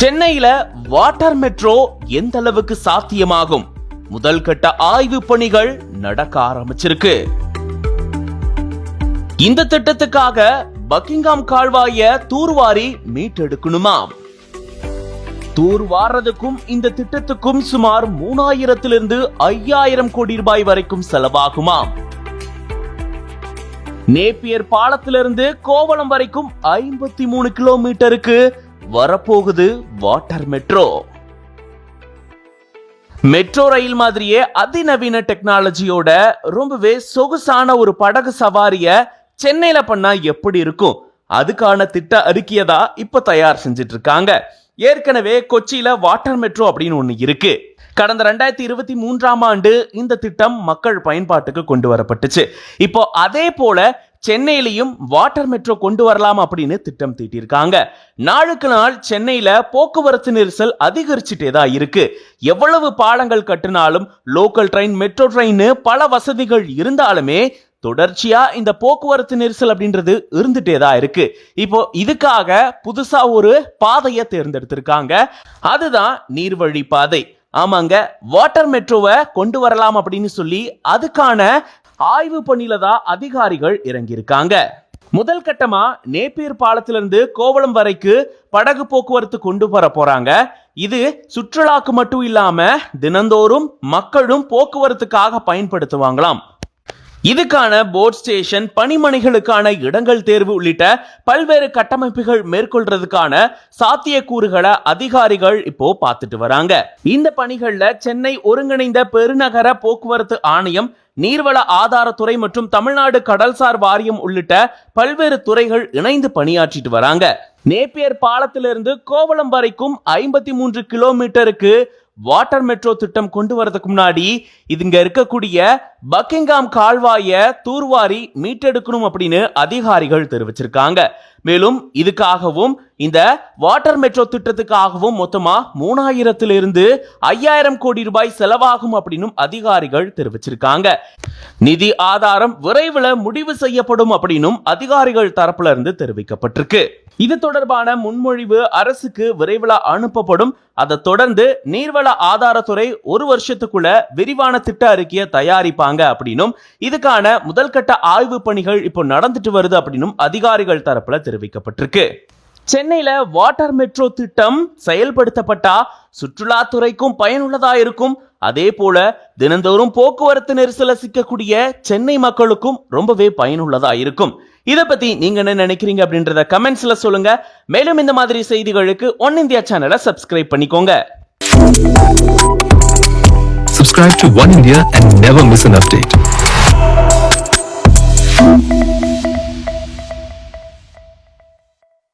சென்னையில water metro எந்த அளவுக்கு சாத்தியமாகும்? முதல் கட்ட ஆய்வு பணிகள் நடக்க ஆரம்பிச்சிருக்கு. இந்த திட்டத்துக்காக பக்கிங்ஹாம் கால்வாய தூர்வாரி மீட்டெடுக்கணுமாம். தூர்வாரதுக்கும் இந்த திட்டத்துக்கும் சுமார் 3000 5000 கோடி ரூபாய் வரைக்கும் செலவாகுமாம். நேப்பியர் பாலத்திலிருந்து கோவளம் வரைக்கும் 53 கிலோமீட்டருக்கு வரப்போகுது வாட்டர் மெட்ரோ. மெட்ரோ ரயில் மாதிரியே அதிநவீன டெக்னாலஜியோட ரொம்பவே சொகுசான ஒரு படகு சவாரிய சென்னையில பண்ணா எப்படி இருக்கும்? அதுக்கான திட்ட அறிக்கையை தான் இப்ப தயார் செஞ்சிட்டு இருக்காங்க. ஏற்கனவே கொச்சியில வாட்டர் மெட்ரோ அப்படின்னு ஒண்ணு இருக்கு. கடந்த 2023ஆம் ஆண்டு இந்த திட்டம் மக்கள் பயன்பாட்டுக்கு கொண்டு வரப்பட்டுச்சு. இப்போ அதே போல சென்னையிலையும் வாட்டர் மெட்ரோ கொண்டு வரலாம் அப்படின்னு திட்டம் தீட்டியிருக்காங்க. நாளுக்கு நாள் சென்னையில போக்குவரத்து நெரிசல் அதிகரிச்சுட்டே தான் இருக்கு. எவ்வளவு பாலங்கள் கட்டினாலும் லோக்கல் ட்ரெயின், மெட்ரோ ட்ரெயின் பல வசதிகள் இருந்தாலுமே தொடர்ச்சியா இந்த போக்குவரத்து நெரிசல் அப்படின்றது இருந்துட்டே தான் இருக்கு. இப்போ இதுக்காக புதுசா ஒரு பாதையை தேர்ந்தெடுத்திருக்காங்க. அதுதான் நீர்வழி பாதை. ஆமாங்க, வாட்டர் மெட்ரோவை கொண்டு வரலாம் அப்படின்னு சொல்லி அதுக்கான ஆய்வு பணியில தான் அதிகாரிகள் இறங்கியிருக்காங்க. முதல் கட்டமா நேப்பியர் பாலத்திலிருந்து கோவளம் வரைக்கு படகு போக்குவரத்து கொண்டு வர போறாங்க. இது சுற்றுலாக்கு மட்டும் இல்லாம தினந்தோறும் மக்களும் போக்குவரத்துக்காக பயன்படுத்துவாங்களாம். இதுக்கான போட் ஸ்டேஷன், பணிமனைகளுக்கான இடங்கள் தேர்வு உள்ளிட்ட பல்வேறு கட்டமைப்புகள் மேற்கொள்றதுக்கான சாத்தியக்கூறுகளை அதிகாரிகள் இப்போ பார்த்துட்டு வராங்க. இந்த பணிகள்ல சென்னை ஒருங்கிணைந்த பெருநகர போக்குவரத்து ஆணையம், நீர்வள ஆதாரத்துறை மற்றும் தமிழ்நாடு கடல்சார் வாரியம் உள்ளிட்ட பல்வேறு துறைகள் இணைந்து பணியாற்றிட்டு வராங்க. நேப்பியர் பாலத்திலிருந்து கோவளம் வரைக்கும் 53 கிலோமீட்டருக்கு வாட்டர் மெட்ரோ திட்டம் கொண்டு வரதுக்கு முன்னாடி இதுங்க இருக்கக்கூடிய பக்கிங்ஹாம் கால்வாய தூர்வாரி மீட்டெடுக்கணும் அப்படின்னு அதிகாரிகள் தெரிவிச்சிருக்காங்க. மேலும் இதுக்காகவும் இந்த வாட்டர் மெட்ரோ திட்டத்துக்காகவும் மொத்தமா 3000 5000 கோடி ரூபாய் செலவாகும் அப்படின்னு அதிகாரிகள் தெரிவிச்சிருக்காங்க. நிதி ஆதாரம் விரைவில் முடிவு செய்யப்படும் அப்படின்னு அதிகாரிகள் தரப்புல இருந்து தெரிவிக்கப்பட்டிருக்கு. இது தொடர்பான முன்மொழிவு அரசுக்கு விரைவில் அனுப்பப்படும். அதை தொடர்ந்து நீர்வள ஆதாரத்துறை 1 வருஷத்துக்குள்ள விரிவான திட்ட அறிக்கையை தயாரிப்பாங்க அப்படின்னும் இதுக்கான முதல் கட்ட ஆய்வு பணிகள் இப்போ நடந்துட்டு வருது அப்படின்னும் அதிகாரிகள் தரப்புல தெரிவிக்கப்பட்டிருக்கு. சென்னையில வாட்டர் மெட்ரோ திட்டம் செயல்படுத்தப்பட்டா சுற்றுலாத்துறைக்கும் பயனுள்ளதா இருக்கும். அதே போல தினந்தோறும் போக்குவரத்து நெரிசல சிக்கக்கூடிய சென்னை மக்களுக்கும் ரொம்பவே பயனுள்ளதா இருக்கும். இத பத்தி நீங்க என்ன நினைக்கிறீங்க அப்படின்றத கமெண்ட்ஸ்ல சொல்லுங்க. மேலும் இந்த மாதிரி செய்திகளுக்கு ஒன் இந்தியா சேனலை சப்ஸ்கிரைப் பண்ணிக்கோங்க. Subscribe to One India and never miss an update.